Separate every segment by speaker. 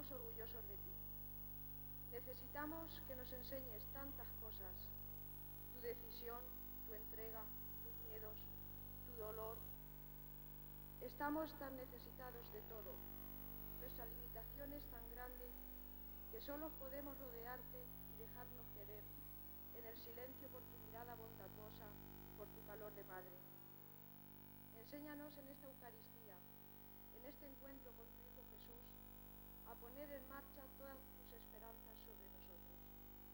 Speaker 1: estamos orgullosos de ti. Necesitamos que nos enseñes tantas cosas, tu decisión, tu entrega, tus miedos, tu dolor. Estamos tan necesitados de todo. Nuestra limitación es tan grande que solo podemos rodearte y dejarnos querer en el silencio por tu mirada bondadosa y por tu calor de madre. Enséñanos en esta Eucaristía, en este encuentro con tu Hijo Jesús, a poner en marcha todas tus esperanzas sobre nosotros.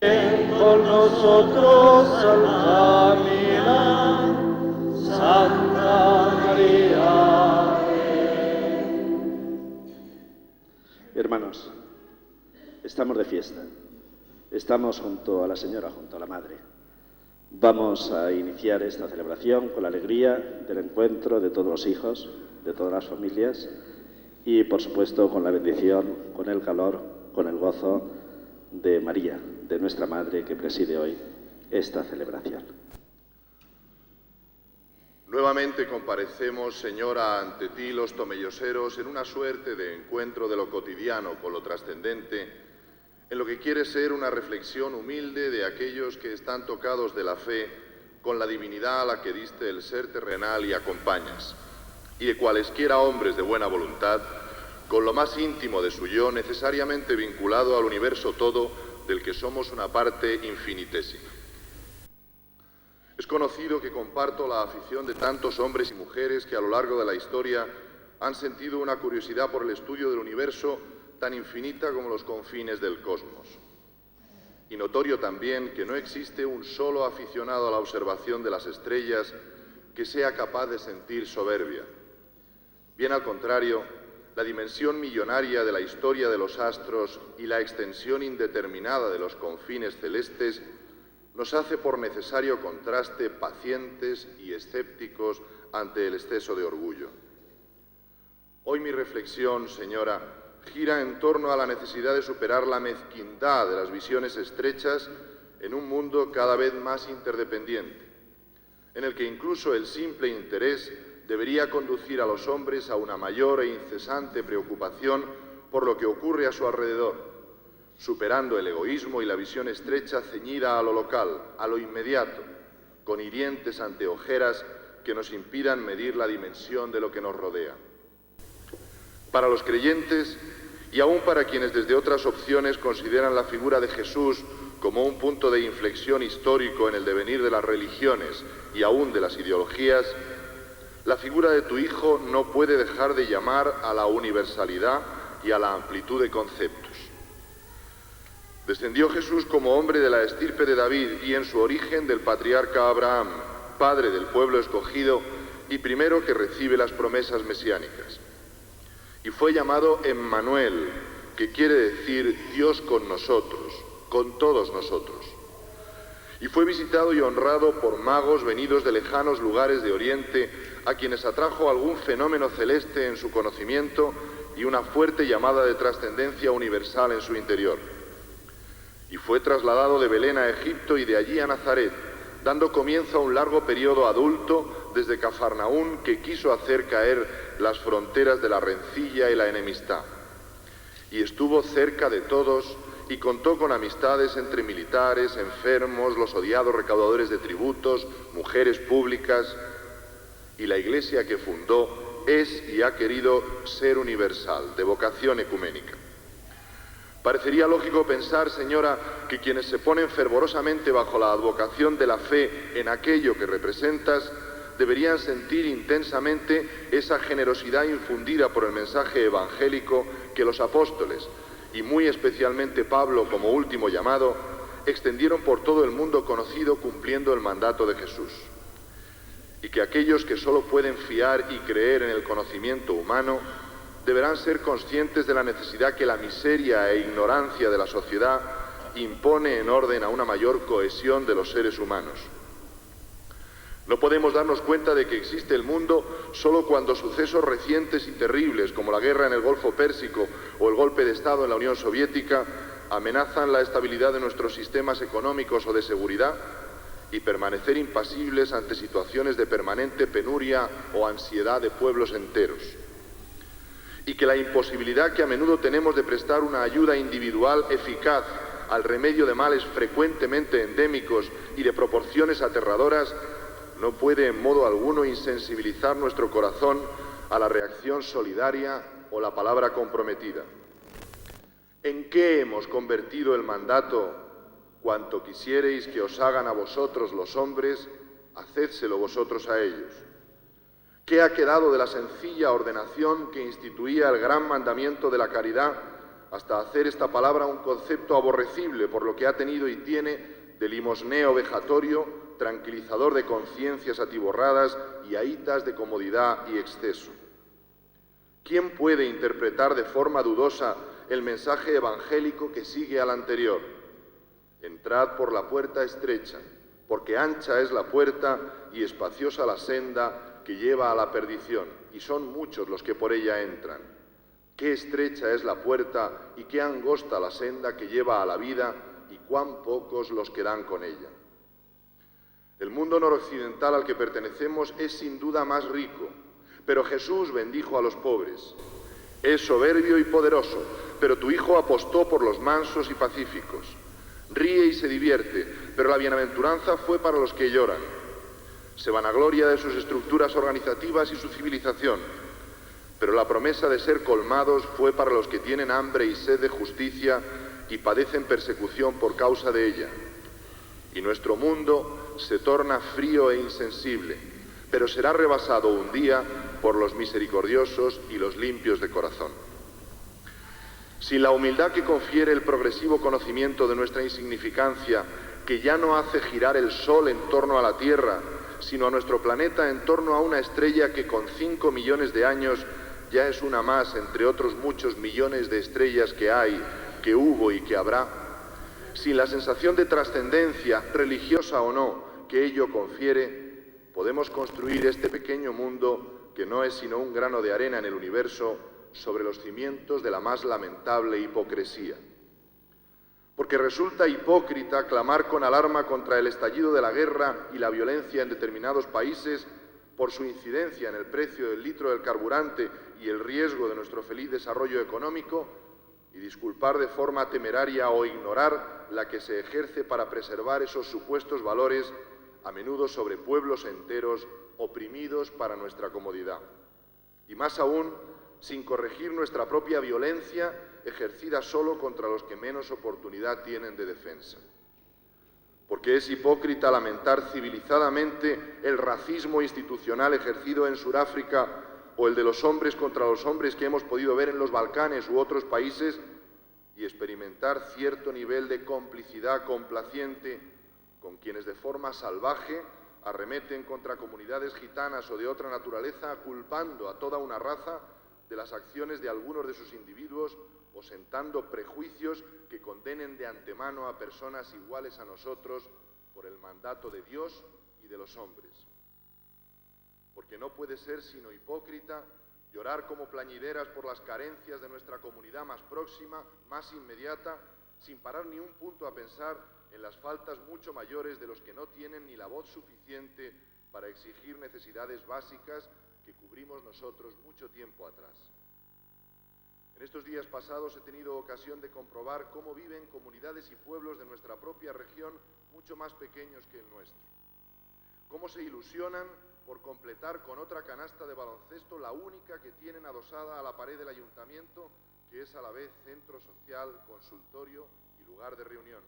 Speaker 2: Ven con nosotros al caminar, Santa María.
Speaker 3: Hermanos, estamos de fiesta. Estamos junto a la Señora, junto a la Madre. Vamos a iniciar esta celebración con la alegría del encuentro de todos los hijos, de todas las familias y, por supuesto, con la bendición, con el calor, con el gozo de María, de nuestra Madre que preside hoy esta celebración.
Speaker 4: Nuevamente comparecemos, Señora, ante ti los tomelloseros en una suerte de encuentro de lo cotidiano con lo trascendente, en lo que quiere ser una reflexión humilde de aquellos que están tocados de la fe con la divinidad a la que diste el ser terrenal y acompañas, y de cualesquiera hombres de buena voluntad, con lo más íntimo de su yo, necesariamente vinculado al universo todo, del que somos una parte infinitésima. Es conocido que comparto la afición de tantos hombres y mujeres que a lo largo de la historia han sentido una curiosidad por el estudio del universo tan infinita como los confines del cosmos. Y notorio también que no existe un solo aficionado a la observación de las estrellas que sea capaz de sentir soberbia. Bien al contrario, la dimensión millonaria de la historia de los astros y la extensión indeterminada de los confines celestes nos hace por necesario contraste pacientes y escépticos ante el exceso de orgullo. Hoy mi reflexión, Señora, gira en torno a la necesidad de superar la mezquindad de las visiones estrechas en un mundo cada vez más interdependiente, en el que incluso el simple interés debería conducir a los hombres a una mayor e incesante preocupación por lo que ocurre a su alrededor, superando el egoísmo y la visión estrecha ceñida a lo local, a lo inmediato, con hirientes anteojeras que nos impidan medir la dimensión de lo que nos rodea. Para los creyentes, y aún para quienes desde otras opciones consideran la figura de Jesús como un punto de inflexión histórico en el devenir de las religiones y aún de las ideologías, la figura de tu Hijo no puede dejar de llamar a la universalidad y a la amplitud de conceptos. Descendió Jesús como hombre de la estirpe de David y en su origen del patriarca Abraham, padre del pueblo escogido y primero que recibe las promesas mesiánicas. Y fue llamado Emmanuel, que quiere decir Dios con nosotros, con todos nosotros. Y fue visitado y honrado por magos venidos de lejanos lugares de Oriente, a quienes atrajo algún fenómeno celeste en su conocimiento y una fuerte llamada de trascendencia universal en su interior. Y fue trasladado de Belén a Egipto y de allí a Nazaret, dando comienzo a un largo periodo adulto desde Cafarnaún que quiso hacer caer las fronteras de la rencilla y la enemistad. Y estuvo cerca de todos y contó con amistades entre militares, enfermos, los odiados recaudadores de tributos, mujeres públicas, y la Iglesia que fundó es y ha querido ser universal, de vocación ecuménica. Parecería lógico pensar, Señora, que quienes se ponen fervorosamente bajo la advocación de la fe en aquello que representas, deberían sentir intensamente esa generosidad infundida por el mensaje evangélico que los apóstoles, y muy especialmente Pablo como último llamado, extendieron por todo el mundo conocido cumpliendo el mandato de Jesús. Y que aquellos que solo pueden fiar y creer en el conocimiento humano deberán ser conscientes de la necesidad que la miseria e ignorancia de la sociedad impone en orden a una mayor cohesión de los seres humanos. No podemos darnos cuenta de que existe el mundo solo cuando sucesos recientes y terribles como la guerra en el Golfo Pérsico o el golpe de Estado en la Unión Soviética amenazan la estabilidad de nuestros sistemas económicos o de seguridad y permanecer impasibles ante situaciones de permanente penuria o ansiedad de pueblos enteros. y que la imposibilidad que a menudo tenemos de prestar una ayuda individual eficaz al remedio de males frecuentemente endémicos y de proporciones aterradoras no puede en modo alguno insensibilizar nuestro corazón a la reacción solidaria o la palabra comprometida. ¿En qué hemos convertido el mandato: cuanto quisiereis que os hagan a vosotros los hombres, hacédselo vosotros a ellos? ¿Qué ha quedado de la sencilla ordenación que instituía el gran mandamiento de la caridad hasta hacer esta palabra un concepto aborrecible por lo que ha tenido y tiene de limosneo vejatorio, tranquilizador de conciencias atiborradas y ahitas de comodidad y exceso? ¿Quién puede interpretar de forma dudosa el mensaje evangélico que sigue al anterior? Entrad por la puerta estrecha, porque ancha es la puerta y espaciosa la senda que lleva a la perdición, y son muchos los que por ella entran. Qué estrecha es la puerta y qué angosta la senda que lleva a la vida, y cuán pocos los que dan con ella. El mundo noroccidental al que pertenecemos es sin duda más rico, pero Jesús bendijo a los pobres. Es soberbio y poderoso, pero tu Hijo apostó por los mansos y pacíficos. Ríe y se divierte, pero la bienaventuranza fue para los que lloran. Se vanagloria de sus estructuras organizativas y su civilización, pero la promesa de ser colmados fue para los que tienen hambre y sed de justicia y padecen persecución por causa de ella. Y nuestro mundo se torna frío e insensible, pero será rebasado un día por los misericordiosos y los limpios de corazón. Sin la humildad que confiere el progresivo conocimiento de nuestra insignificancia, que ya no hace girar el sol en torno a la Tierra, sino a nuestro planeta en torno a una estrella que con 5 millones de años ya es una más entre otros muchos millones de estrellas que hay, que hubo y que habrá, sin la sensación de trascendencia, religiosa o no, que ello confiere, podemos construir este pequeño mundo, que no es sino un grano de arena en el universo, sobre los cimientos de la más lamentable hipocresía. Porque resulta hipócrita clamar con alarma contra el estallido de la guerra y la violencia en determinados países por su incidencia en el precio del litro del carburante y el riesgo de nuestro feliz desarrollo económico, y disculpar de forma temeraria o ignorar la que se ejerce para preservar esos supuestos valores, a menudo sobre pueblos enteros oprimidos para nuestra comodidad. Y más aún, sin corregir nuestra propia violencia, ejercida solo contra los que menos oportunidad tienen de defensa. Porque es hipócrita lamentar civilizadamente el racismo institucional ejercido en Sudáfrica o el de los hombres contra los hombres que hemos podido ver en los Balcanes u otros países y experimentar cierto nivel de complicidad complaciente con quienes de forma salvaje arremeten contra comunidades gitanas o de otra naturaleza, culpando a toda una raza de las acciones de algunos de sus individuos o sentando prejuicios que condenen de antemano a personas iguales a nosotros por el mandato de Dios y de los hombres. Porque no puede ser sino hipócrita llorar como plañideras por las carencias de nuestra comunidad más próxima, más inmediata, sin parar ni un punto a pensar en las faltas mucho mayores de los que no tienen ni la voz suficiente para exigir necesidades básicas que cubrimos nosotros mucho tiempo atrás. En estos días pasados he tenido ocasión de comprobar cómo viven comunidades y pueblos de nuestra propia región mucho más pequeños que el nuestro. Cómo se ilusionan por completar con otra canasta de baloncesto la única que tienen adosada a la pared del ayuntamiento, que es a la vez centro social, consultorio y lugar de reunión.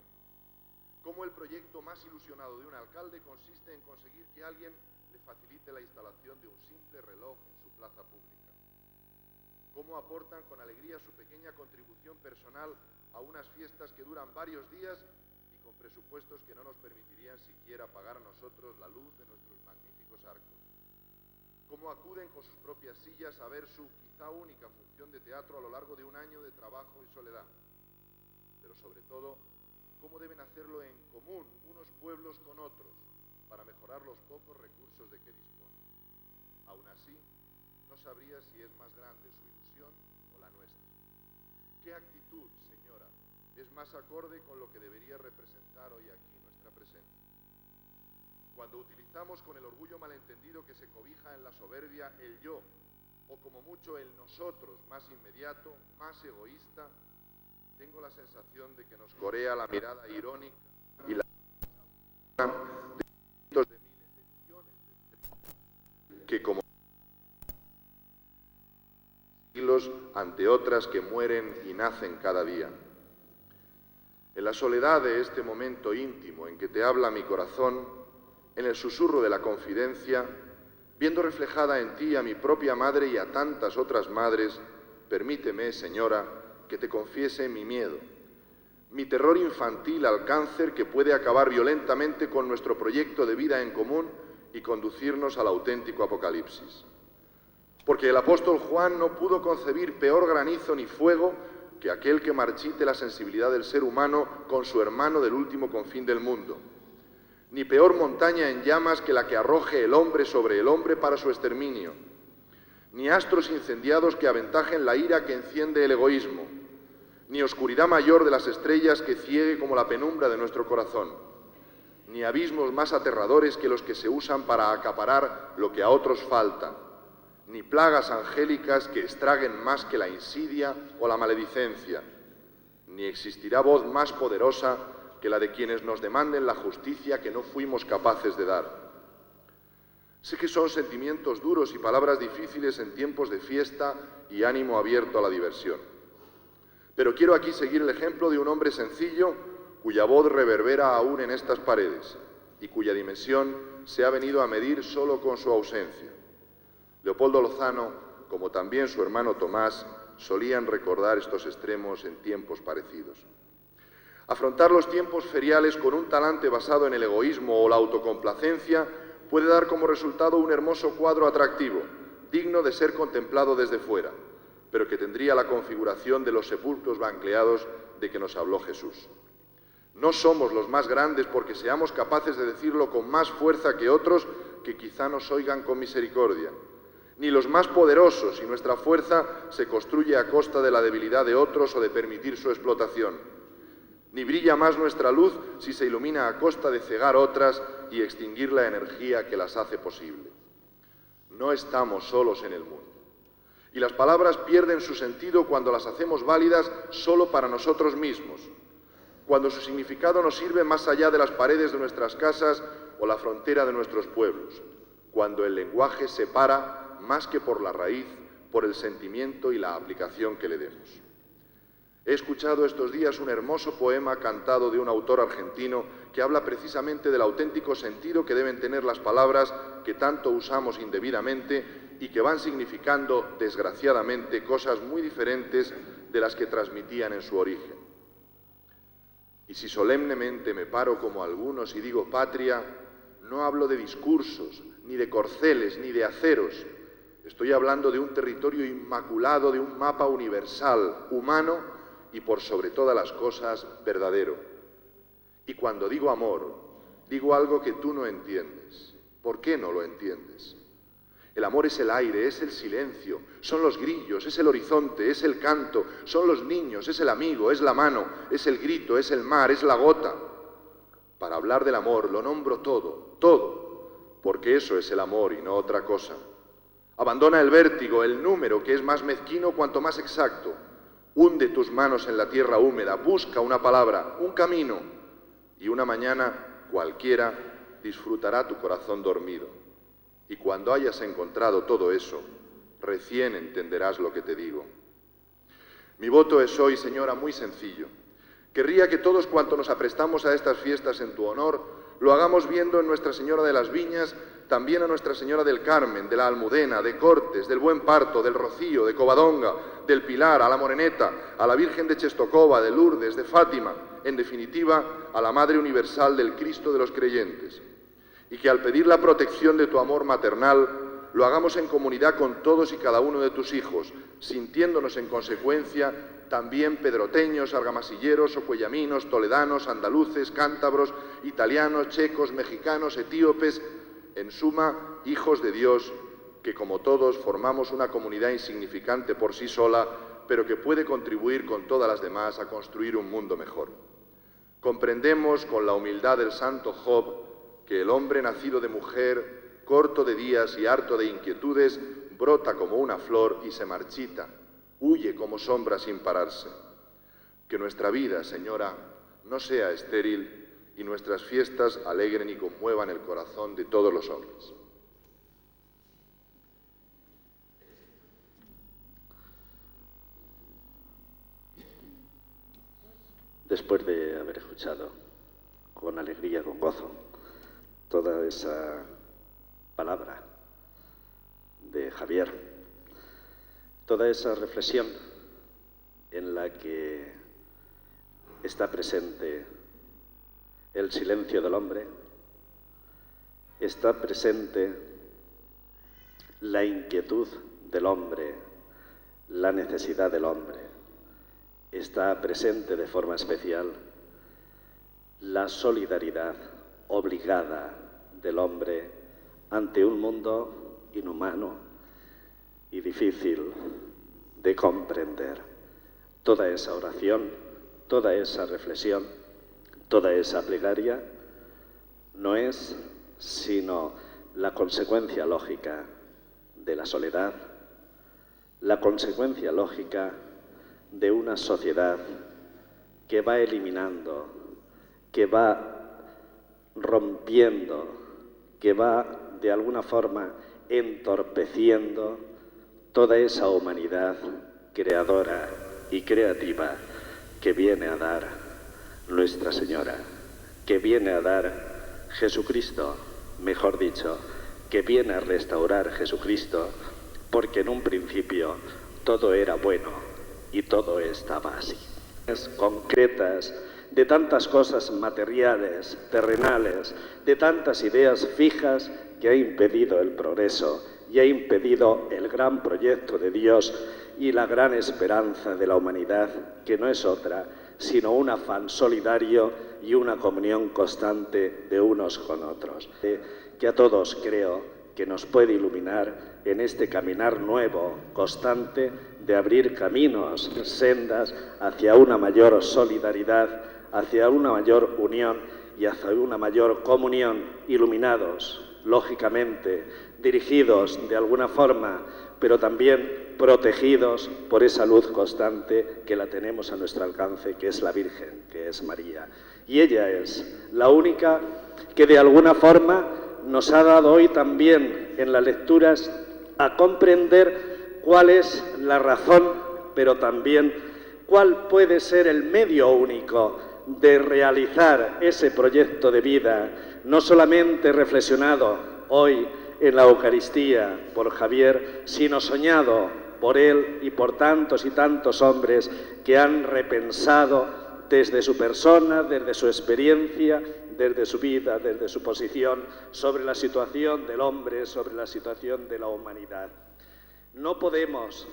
Speaker 4: Cómo el proyecto más ilusionado de un alcalde consiste en conseguir que alguien le facilite la instalación de un simple reloj en su plaza pública. Cómo aportan con alegría su pequeña contribución personal a unas fiestas que duran varios días y con presupuestos que no nos permitirían siquiera pagar a nosotros la luz de nuestros magníficos arcos. Cómo acuden con sus propias sillas a ver su quizá única función de teatro a lo largo de un año de trabajo y soledad. Pero sobre todo, cómo deben hacerlo en común unos pueblos con otros para mejorar los pocos recursos de que disponen. Aún así, no sabría si es más grande su ilusión o la nuestra. ¿Qué actitud, señora, es más acorde con lo que debería representar hoy aquí nuestra presencia? Cuando utilizamos con el orgullo malentendido que se cobija en la soberbia el yo, o como mucho el nosotros más inmediato, más egoísta, tengo la sensación de que nos corea la mirada irónica y la de cientos de miles de millones de estrellas que como siglos ante otras que mueren y nacen cada día. En la soledad de este momento íntimo en que te habla mi corazón, en el susurro de la confidencia, viendo reflejada en ti a mi propia madre y a tantas otras madres, permíteme, Señora, que te confiese mi miedo, mi terror infantil al cáncer que puede acabar violentamente con nuestro proyecto de vida en común y conducirnos al auténtico apocalipsis. Porque el apóstol Juan no pudo concebir peor granizo ni fuego que aquel que marchite la sensibilidad del ser humano con su hermano del último confín del mundo, ni peor montaña en llamas que la que arroje el hombre sobre el hombre para su exterminio, ni astros incendiados que aventajen la ira que enciende el egoísmo, ni oscuridad mayor de las estrellas que ciegue como la penumbra de nuestro corazón, ni abismos más aterradores que los que se usan para acaparar lo que a otros falta, ni plagas angélicas que estraguen más que la insidia o la maledicencia, ni existirá voz más poderosa que la de quienes nos demanden la justicia que no fuimos capaces de dar. Sé que son sentimientos duros y palabras difíciles en tiempos de fiesta y ánimo abierto a la diversión. Pero quiero aquí seguir el ejemplo de un hombre sencillo cuya voz reverbera aún en estas paredes y cuya dimensión se ha venido a medir solo con su ausencia. Leopoldo Lozano, como también su hermano Tomás, solían recordar estos extremos en tiempos parecidos. Afrontar los tiempos feriales con un talante basado en el egoísmo o la autocomplacencia puede dar como resultado un hermoso cuadro atractivo, digno de ser contemplado desde fuera, pero que tendría la configuración de los sepulcros blanqueados de que nos habló Jesús. No somos los más grandes porque seamos capaces de decirlo con más fuerza que otros que quizá nos oigan con misericordia, ni los más poderosos si nuestra fuerza se construye a costa de la debilidad de otros o de permitir su explotación, ni brilla más nuestra luz si se ilumina a costa de cegar otras y extinguir la energía que las hace posible. No estamos solos en el mundo, y las palabras pierden su sentido cuando las hacemos válidas solo para nosotros mismos, cuando su significado nos sirve más allá de las paredes de nuestras casas o la frontera de nuestros pueblos, cuando el lenguaje separa más que por la raíz, por el sentimiento y la aplicación que le demos. He escuchado estos días un hermoso poema cantado de un autor argentino que habla precisamente del auténtico sentido que deben tener las palabras que tanto usamos indebidamente y que van significando, desgraciadamente, cosas muy diferentes de las que transmitían en su origen. Y si solemnemente me paro como algunos y digo patria, no hablo de discursos, ni de corceles, ni de aceros. Estoy hablando de un territorio inmaculado, de un mapa universal, humano y por sobre todas las cosas, verdadero. Y cuando digo amor, digo algo que tú no entiendes. ¿Por qué no lo entiendes? El amor es el aire, es el silencio, son los grillos, es el horizonte, es el canto, son los niños, es el amigo, es la mano, es el grito, es el mar, es la gota. Para hablar del amor lo nombro todo, todo, porque eso es el amor y no otra cosa. Abandona el vértigo, el número, que es más mezquino cuanto más exacto. Hunde tus manos en la tierra húmeda, busca una palabra, un camino, y una mañana cualquiera disfrutará tu corazón dormido. Y cuando hayas encontrado todo eso, recién entenderás lo que te digo. Mi voto es hoy, Señora, muy sencillo. Querría que todos cuantos nos aprestamos a estas fiestas en tu honor, lo hagamos viendo en Nuestra Señora de las Viñas, también a Nuestra Señora del Carmen, de la Almudena, de Cortes, del Buen Parto, del Rocío, de Covadonga, del Pilar, a la Moreneta, a la Virgen de Czestochowa, de Lourdes, de Fátima, en definitiva, a la Madre Universal del Cristo de los creyentes. Y que al pedir la protección de tu amor maternal, lo hagamos en comunidad con todos y cada uno de tus hijos, sintiéndonos en consecuencia también pedroteños, argamasilleros, ocuellaminos, toledanos, andaluces, cántabros, italianos, checos, mexicanos, etíopes, en suma, hijos de Dios, que como todos formamos una comunidad insignificante por sí sola, pero que puede contribuir con todas las demás a construir un mundo mejor. Comprendemos con la humildad del santo Job que el hombre nacido de mujer, corto de días y harto de inquietudes, brota como una flor y se marchita, huye como sombra sin pararse. Que nuestra vida, Señora, no sea estéril y nuestras fiestas alegren y conmuevan el corazón de todos los hombres.
Speaker 3: Después de haber escuchado con alegría, con gozo, toda esa palabra de Javier, toda esa reflexión en la que está presente el silencio del hombre, está presente la inquietud del hombre, la necesidad del hombre, está presente de forma especial la solidaridad obligada del hombre ante un mundo inhumano y difícil de comprender. Toda esa oración, toda esa reflexión, toda esa plegaria no es sino la consecuencia lógica de la soledad, la consecuencia lógica de una sociedad que va eliminando, que va rompiendo, que va de alguna forma entorpeciendo toda esa humanidad creadora y creativa que viene a dar Nuestra Señora, que viene a dar Jesucristo, mejor dicho, que viene a restaurar Jesucristo, porque en un principio todo era bueno y todo estaba así. Concretas, de tantas cosas materiales, terrenales, de tantas ideas fijas que ha impedido el progreso y ha impedido el gran proyecto de Dios y la gran esperanza de la humanidad, que no es otra sino un afán solidario y una comunión constante de unos con otros, que a todos creo que nos puede iluminar en este caminar nuevo, constante, de abrir caminos, sendas hacia una mayor solidaridad, hacia una mayor unión y hacia una mayor comunión, iluminados, lógicamente, dirigidos de alguna forma, pero también protegidos por esa luz constante que la tenemos a nuestro alcance, que es la Virgen, que es María. Y ella es la única que de alguna forma nos ha dado hoy también en las lecturas a comprender cuál es la razón, pero también cuál puede ser el medio único de realizar ese proyecto de vida, no solamente reflexionado hoy en la Eucaristía por Javier, sino soñado por él y por tantos y tantos hombres que han repensado desde su persona, desde su experiencia, desde su vida, desde su posición, sobre la situación del hombre, sobre la situación de la humanidad. No podemos,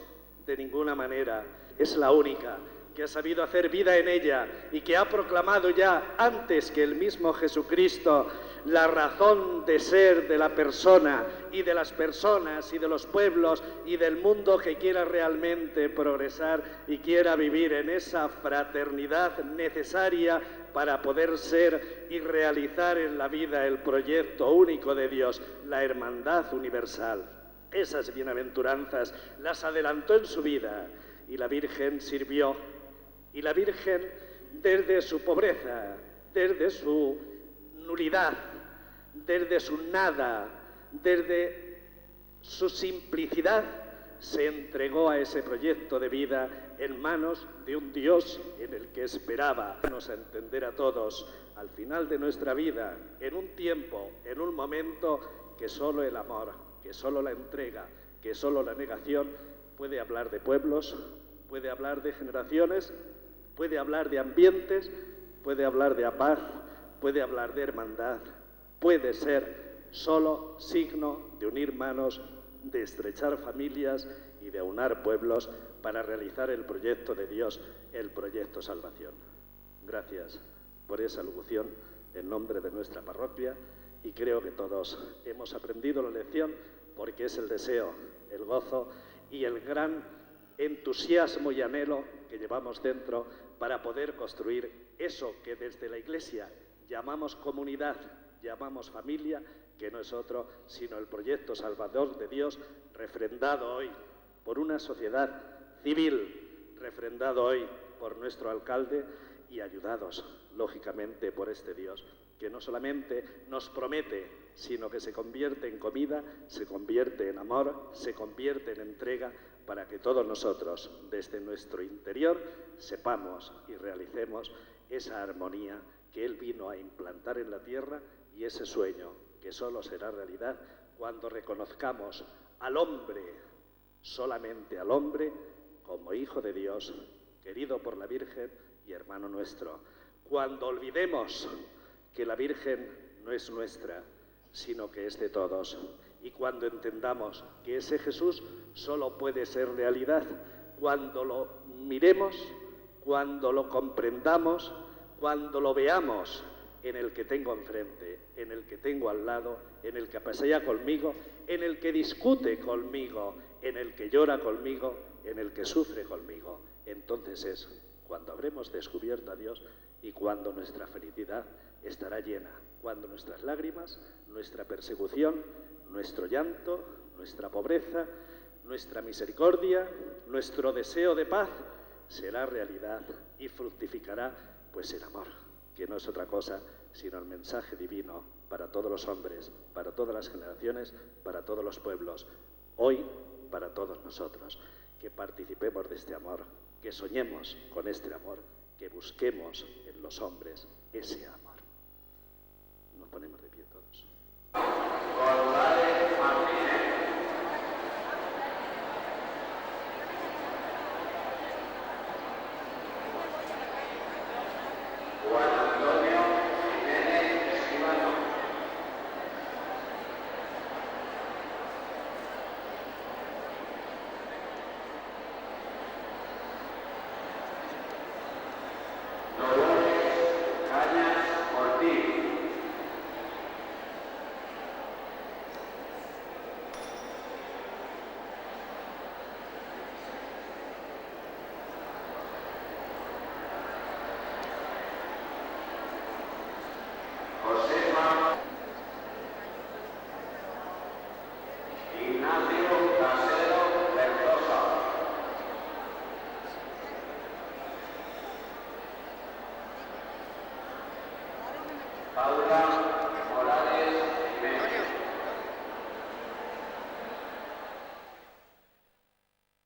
Speaker 3: de ninguna manera, es la única que ha sabido hacer vida en ella y que ha proclamado ya antes que el mismo Jesucristo la razón de ser de la persona y de las personas y de los pueblos y del mundo que quiera realmente progresar y quiera vivir en esa fraternidad necesaria para poder ser y realizar en la vida el proyecto único de Dios, la hermandad universal. Esas bienaventuranzas las adelantó en su vida y la Virgen sirvió. Y la Virgen, desde su pobreza, desde su nulidad, desde su nada, desde su simplicidad, se entregó a ese proyecto de vida en manos de un Dios en el que esperaba darnos a entender a todos, al final de nuestra vida, en un tiempo, en un momento, que solo el amor, que solo la entrega, que solo la negación puede hablar de pueblos, puede hablar de generaciones, puede hablar de ambientes, puede hablar de paz, puede hablar de hermandad, puede ser solo signo de unir manos, de estrechar familias y de aunar pueblos para realizar el proyecto de Dios, el proyecto salvación. Gracias por esa locución en nombre de nuestra parroquia y creo que todos hemos aprendido la lección porque es el deseo, el gozo y el gran entusiasmo y anhelo que llevamos dentro para poder construir eso que desde la Iglesia llamamos comunidad, llamamos familia que no es otro sino el proyecto salvador de Dios, refrendado hoy por una sociedad civil, refrendado hoy por nuestro alcalde y ayudados, lógicamente, por este Dios, que no solamente nos promete, sino que se convierte en comida, se convierte en amor, se convierte en entrega, para que todos nosotros, desde nuestro interior, sepamos y realicemos esa armonía que Él vino a implantar en la tierra y ese sueño que solo será realidad cuando reconozcamos al hombre, solamente al hombre, como Hijo de Dios, querido por la Virgen y hermano nuestro. Cuando olvidemos que la Virgen no es nuestra, sino que es de todos. Y cuando entendamos que ese Jesús solo puede ser realidad cuando lo miremos, cuando lo comprendamos, cuando lo veamos en el que tengo enfrente, en el que tengo al lado, en el que pasea conmigo, en el que discute conmigo, en el que llora conmigo, en el que sufre conmigo. Entonces es cuando habremos descubierto a Dios y cuando nuestra felicidad estará llena, cuando nuestras lágrimas, nuestra persecución, nuestro llanto, nuestra pobreza, nuestra misericordia, nuestro deseo de paz será realidad y fructificará pues el amor, que no es otra cosa sino el mensaje divino para todos los hombres, para todas las generaciones, para todos los pueblos, hoy para todos nosotros. Que participemos de este amor, que soñemos con este amor, que busquemos en los hombres ese amor. Nos ponemos de pie todos.
Speaker 2: Paula